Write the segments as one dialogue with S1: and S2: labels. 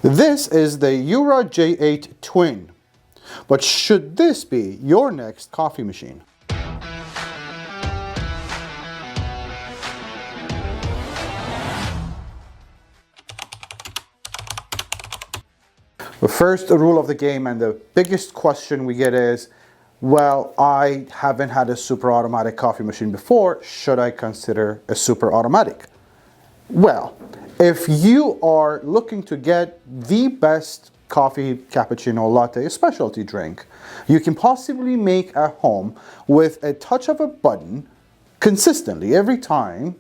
S1: This is the Jura J8 Twin. But should this be your next coffee machine? The first rule of the game and the biggest question we get is, well, I haven't had a super automatic coffee machine before. Should I consider a super automatic? Well, if you are looking to get the best coffee, cappuccino, latte, specialty drink you can possibly make at home with a touch of a button consistently every time,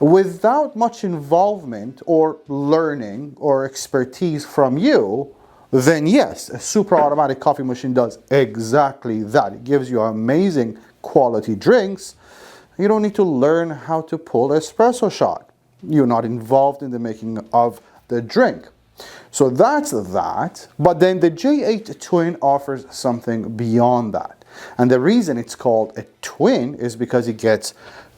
S1: without much involvement or learning or expertise from you, then yes, a super automatic coffee machine does exactly that. It gives you amazing quality drinks. You don't need to learn how to pull an espresso shot. You're not involved in the making of the drink. So that's that. But then the J8 Twin offers something beyond that. And the reason it's called a twin is because it gets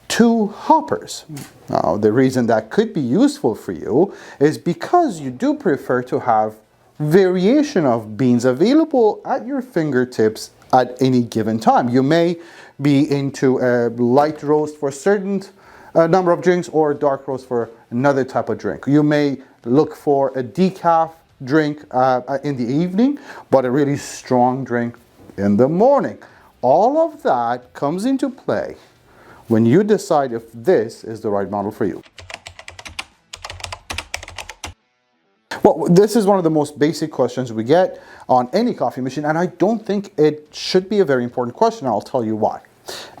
S1: 2 hoppers. Now, the reason that could be useful for you is because you do prefer to have variation of beans available at your fingertips at any given time. You may be into a light roast for a certain number of drinks or a dark roast for another type of drink. You may look for a decaf drink in the evening, but a really strong drink in the morning. All of that comes into play when you decide if this is the right model for you. Well, this is one of the most basic questions we get on any coffee machine, and I don't think it should be a very important question. I'll tell you why.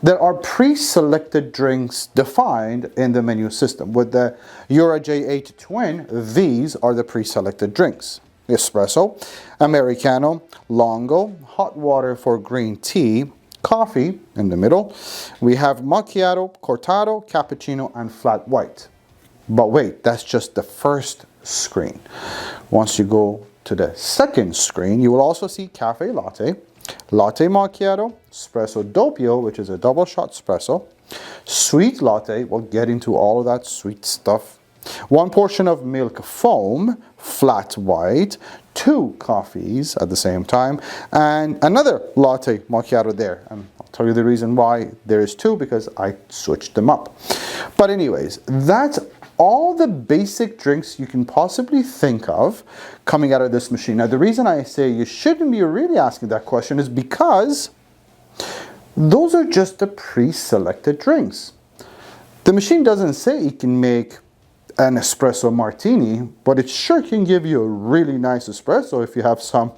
S1: There are pre-selected drinks defined in the menu system. With the Jura J8 Twin, these are the pre-selected drinks: espresso, americano, longo, hot water for green tea, coffee in the middle. We have macchiato, cortado, cappuccino, and flat white. But wait, that's just the first screen. Once you go to the second screen, you will also see cafe latte, latte macchiato, espresso doppio, which is a double shot espresso, sweet latte, we'll get into all of that sweet stuff, 1 portion of milk foam, flat white, 2 coffees at the same time, and another latte macchiato there. And I'll tell you the reason why there is 2, because I switched them up. But anyways, that's all the basic drinks you can possibly think of coming out of this machine. Now, the reason I say you shouldn't be really asking that question is because those are just the pre-selected drinks. The machine doesn't say it can make an espresso martini, but it sure can give you a really nice espresso if you have some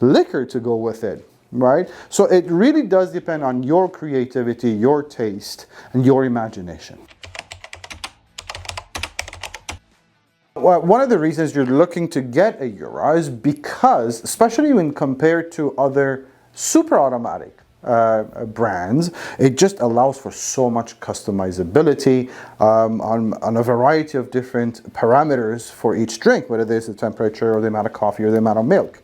S1: liquor to go with it, right? So it really does depend on your creativity, your taste, and your imagination. Well, one of the reasons you're looking to get a Jura is because, especially when compared to other super automatic brands, it just allows for so much customizability on a variety of different parameters for each drink, whether there's the temperature or the amount of coffee or the amount of milk.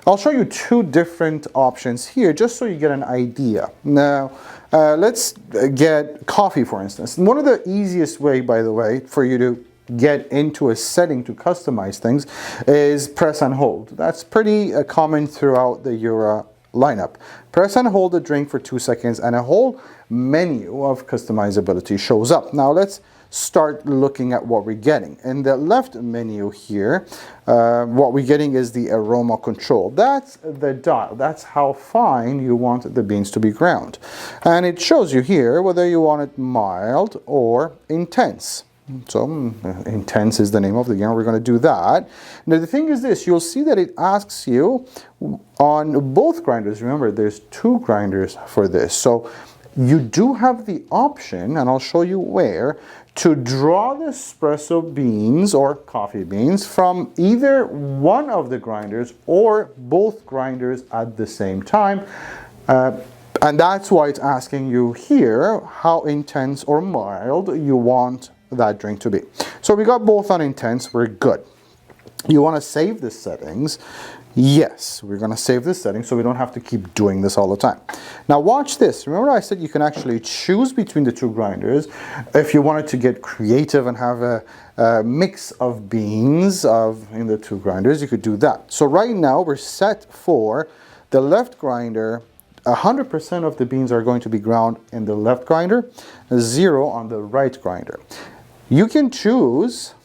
S1: I'll show you 2 different options here just so you get an idea. Now, let's get coffee, for instance. One of the easiest way, by the way, for you to get into a setting to customize things is press and hold. That's pretty common throughout the Jura lineup. Press and hold the drink for 2 seconds and a whole menu of customizability shows up. Now let's start looking at what we're getting. In the left menu here, what we're getting is the aroma control. That's the dial. That's how fine you want the beans to be ground. And it shows you here whether you want it mild or intense. So intense is the name of the game. We're going to do that. Now the thing is this, you'll see that it asks you on both grinders. Remember, there's 2 grinders for this. So you do have the option, and I'll show you where, to draw the espresso beans or coffee beans from either one of the grinders or both grinders at the same time. And that's why it's asking you here how intense or mild you want that drink to be. So we got both on intense, we're good. You want to save the settings. Yes, we're going to save this setting so we don't have to keep doing this all the time. Now watch this. Remember I said you can actually choose between the two grinders. If you wanted to get creative and have a mix of beans in the two grinders, you could do that. So right now we're set for the left grinder. 100% of the beans are going to be ground in the left grinder, 0 on the right grinder. You can choose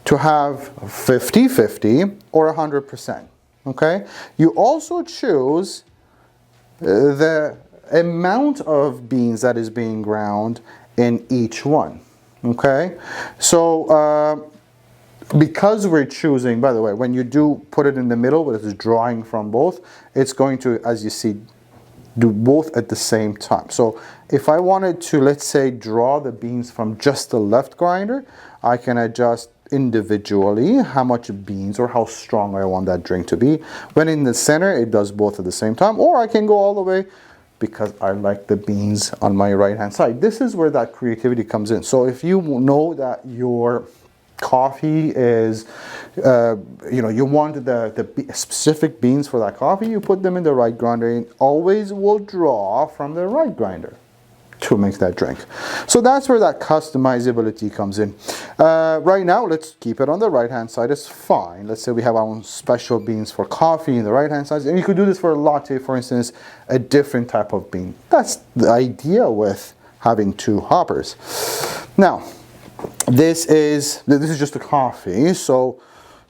S1: to have 50-50 or 100%, okay? You also choose the amount of beans that is being ground in each one, okay? So because we're choosing, by the way, when you do put it in the middle, but it's drawing from both, it's going to, as you see, do both at the same time. So if I wanted to, let's say, draw the beans from just the left grinder, I can adjust individually how much beans or how strong I want that drink to be. When in the center, it does both at the same time, or I can go all the way because I like the beans on my right hand side. This is where that creativity comes in. So if you know that your coffee is, you want the specific beans for that coffee, you put them in the right grinder and always will draw from the right grinder to make that drink. So that's where that customizability comes in. Right now, let's keep it on the right hand side. It's fine. Let's say we have our own special beans for coffee in the right hand side, and you could do this for a latte, for instance, a different type of bean. That's the idea with having two hoppers. Now, this is just a coffee, so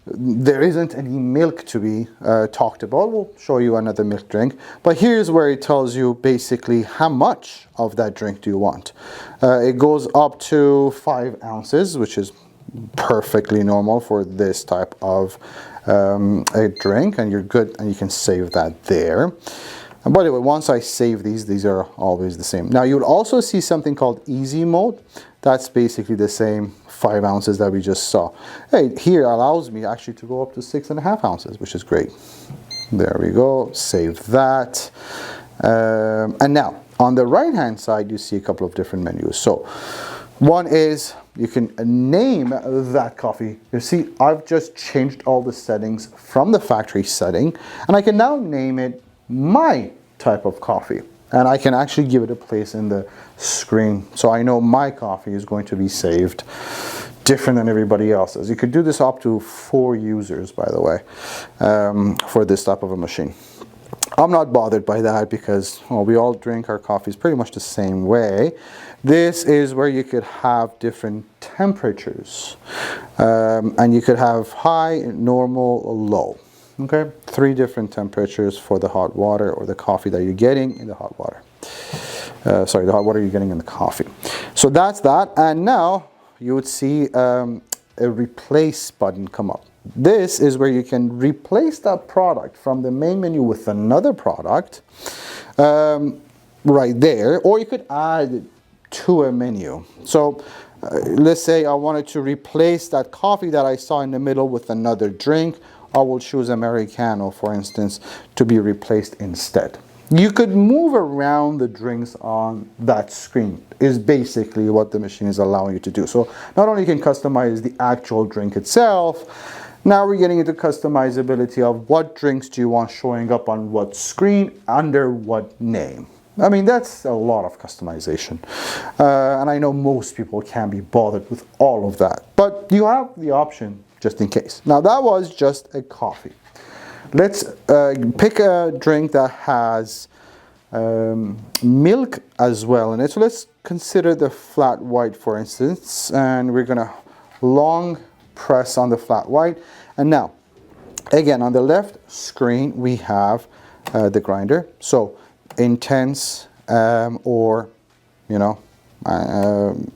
S1: there isn't any milk to be talked about. We'll show you another milk drink, but here's where it tells you basically how much of that drink do you want. It goes up to 5 ounces, which is perfectly normal for this type of a drink, and you're good, and you can save that there. And by the way, once I save these are always the same. Now you'll also see something called easy mode. That's basically the same 5 ounces that we just saw. Hey, here allows me actually to go up to 6.5 ounces, which is great. There we go, save that. And now, on the right hand side, you see a couple of different menus. So, one is, you can name that coffee. You see, I've just changed all the settings from the factory setting, and I can now name it my type of coffee. And I can actually give it a place in the screen. So I know my coffee is going to be saved different than everybody else's. You could do this up to 4 users, by the way, for this type of a machine. I'm not bothered by that because we all drink our coffees pretty much the same way. This is where you could have different temperatures. And you could have high, normal, low. Okay, 3 different temperatures for the hot water or the coffee that you're getting in the hot water. Sorry, the hot water you're getting in the coffee. So that's that. And now you would see a replace button come up. This is where you can replace that product from the main menu with another product right there, or you could add to a menu. So let's say I wanted to replace that coffee that I saw in the middle with another drink. I will choose Americano, for instance, to be replaced instead. You could move around the drinks on that screen, is basically what the machine is allowing you to do. So not only can you customize the actual drink itself, now we're getting into customizability of what drinks do you want showing up on what screen, under what name. I mean, that's a lot of customization. And I know most people can't be bothered with all of that, but you have the option just in case. Now that was just a coffee. Let's pick a drink that has milk as well in it. So let's consider the flat white, for instance, and we're gonna long press on the flat white. And now, again, on the left screen, we have the grinder. So intense or,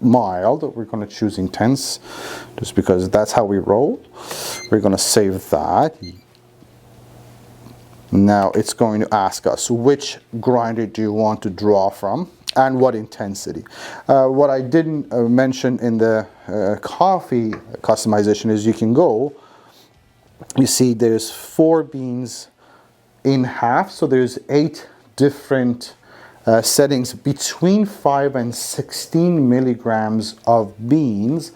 S1: mild. We're going to choose intense just because that's how we roll. We're going to save that. Now it's going to ask us which grinder do you want to draw from and what intensity. What I didn't mention in the coffee customization is you can go, you see there's 4 beans in half, so there's 8 different settings between 5 and 16 milligrams of beans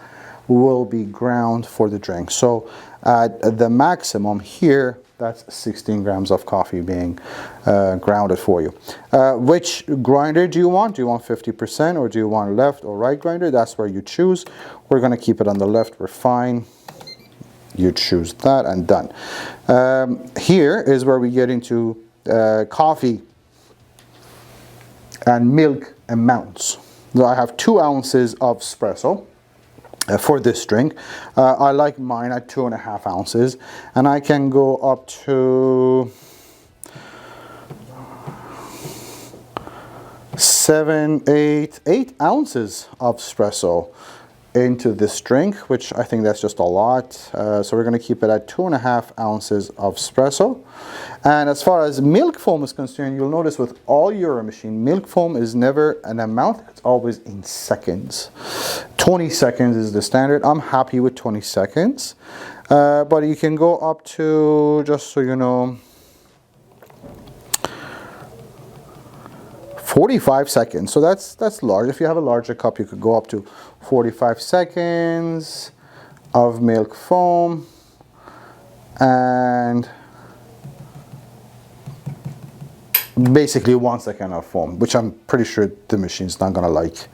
S1: will be ground for the drink. So at the maximum here, that's 16 grams of coffee being grounded for you. Which grinder do you want? Do you want 50% or do you want left or right grinder? That's where you choose. We're going to keep it on the left. We're fine. You choose that and done. Here is where we get into coffee and milk amounts. So I have 2 ounces of espresso for this drink. I like mine at 2.5 ounces, and I can go up to 8 ounces of espresso into this drink, which I think that's just a lot. So we're going to keep it at 2.5 ounces of espresso. And as far as milk foam is concerned, you'll notice with all Jura machine, milk foam is never an amount, it's always in seconds. 20 seconds is the standard. I'm happy with 20 seconds. But you can go up to, just so you know, 45 seconds. So that's large. If you have a larger cup, you could go up to 45 seconds of milk foam, and basically 1 second of foam, which I'm pretty sure the machine's not gonna like.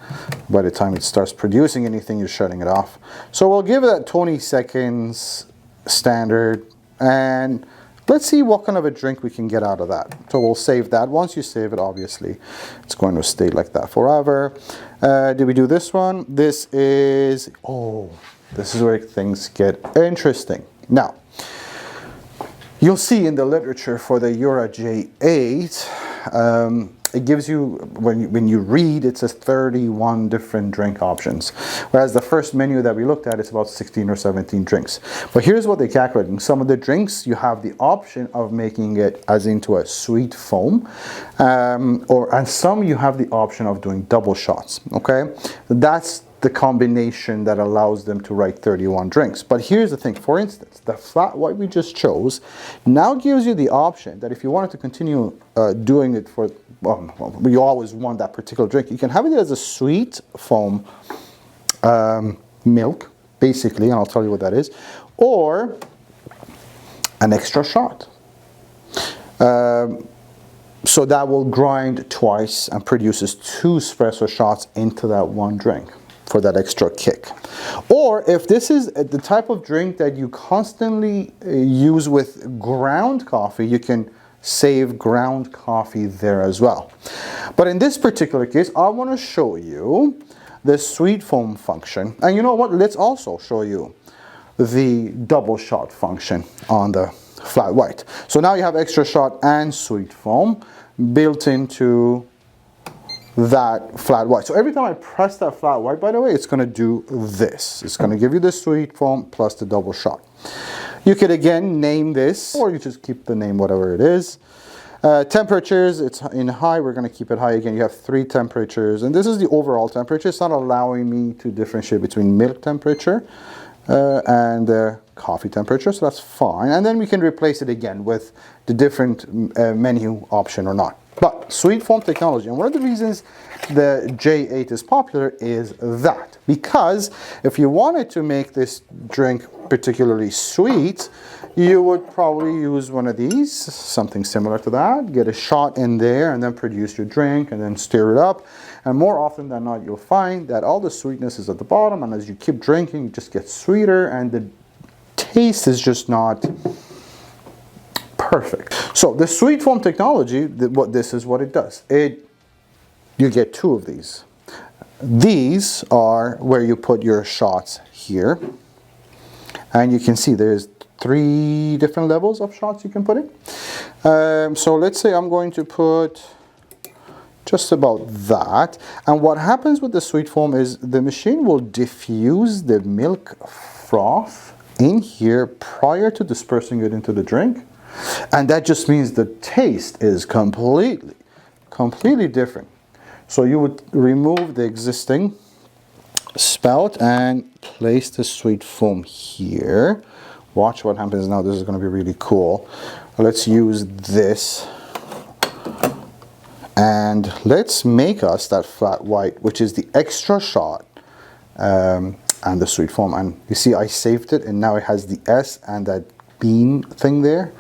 S1: By the time it starts producing anything, you're shutting it off. So we'll give it that 20 seconds standard, and let's see what kind of a drink we can get out of that. So we'll save that. Once you save it, obviously, it's going to stay like that forever. Did we do this one? This is, oh, this is where things get interesting. Now, you'll see in the literature for the Jura J8, it gives you, when you read, it says 31 different drink options. Whereas the first menu that we looked at, it's about 16 or 17 drinks. But here's what they calculate. In some of the drinks, you have the option of making it as into a sweet foam. And some you have the option of doing double shots, okay? That's the combination that allows them to write 31 drinks. But here's the thing, for instance, the flat white we just chose now gives you the option that if you wanted to continue doing it for, well, you always want that particular drink, you can have it as a sweet foam milk, basically, and I'll tell you what that is, or an extra shot. So that will grind twice and produces 2 espresso shots into that one drink for that extra kick. Or if this is the type of drink that you constantly use with ground coffee, you can save ground coffee there as well. But in this particular case, I want to show you the sweet foam function. And you know what? Let's also show you the double shot function on the flat white. So now you have extra shot and sweet foam built into that flat white. So every time I press that flat white, by the way, it's going to do this. It's going to give you the sweet foam plus the double shot. You could again name this, or you just keep the name whatever it is. Temperatures, it's in high. We're going to keep it high again. You have 3 temperatures, and this is the overall temperature. It's not allowing me to differentiate between milk temperature and coffee temperature, so that's fine. And then we can replace it again with the different menu option or not. But sweet foam technology, and one of the reasons the J8 is popular is that, because if you wanted to make this drink particularly sweet, you would probably use one of these, something similar to that, get a shot in there and then produce your drink and then stir it up. And more often than not, you'll find that all the sweetness is at the bottom, and as you keep drinking, it just gets sweeter and the taste is just not perfect. So the sweet foam technology, this is what it does. You get 2 of these. These are where you put your shots here. And you can see there's 3 different levels of shots you can put in. So let's say I'm going to put just about that. And what happens with the sweet foam is the machine will diffuse the milk froth in here prior to dispersing it into the drink. And that just means the taste is completely different. So you would remove the existing spout and place the sweet foam here. Watch what happens now. This is going to be really cool. Let's use this. And let's make us that flat white, which is the extra shot and the sweet foam. And you see I saved it and now it has the S and that bean thing there.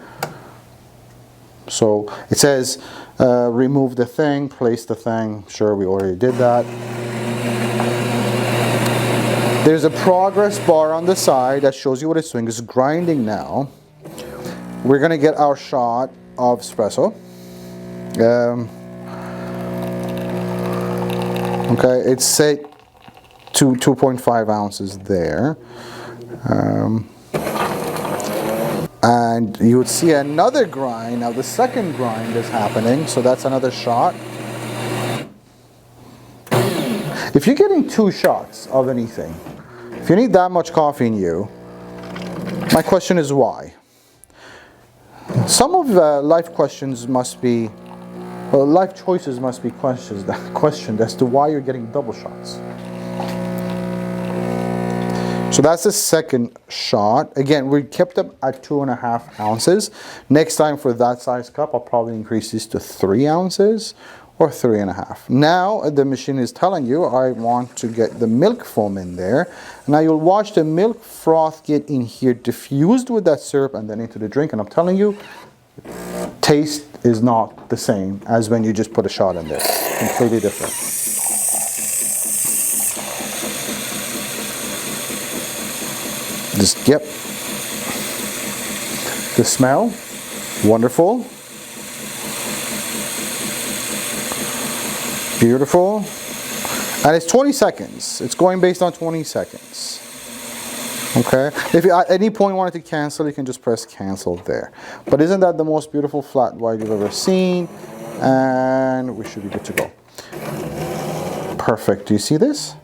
S1: So it says remove the thing, place the thing. Sure, we already did that. There's a progress bar on the side that shows you what it's doing. It's grinding now. We're gonna get our shot of espresso. Okay, it's set to 2.5 ounces there. And you would see another grind. Now the second grind is happening, so that's another shot. If you're getting 2 shots of anything, if you need that much coffee in you, my question is why? Some of life questions must be, well, life choices must be questioned as to why you're getting double shots. So that's the second shot. Again, we kept them at 2.5 ounces. Next time for that size cup, I'll probably increase this to 3 ounces or 3.5. Now the machine is telling you I want to get the milk foam in there. Now you'll watch the milk froth get in here, diffused with that syrup and then into the drink. And I'm telling you, taste is not the same as when you just put a shot in there. Completely different. Just, yep. The smell, wonderful. Beautiful. And it's 20 seconds. It's going based on 20 seconds. Okay. If you at any point wanted to cancel, you can just press cancel there. But isn't that the most beautiful flat white you've ever seen? And we should be good to go. Perfect. Do you see this?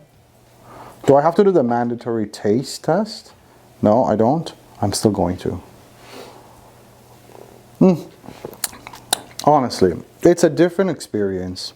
S1: Do I have to do the mandatory taste test? No, I don't. I'm still going to. Honestly, it's a different experience.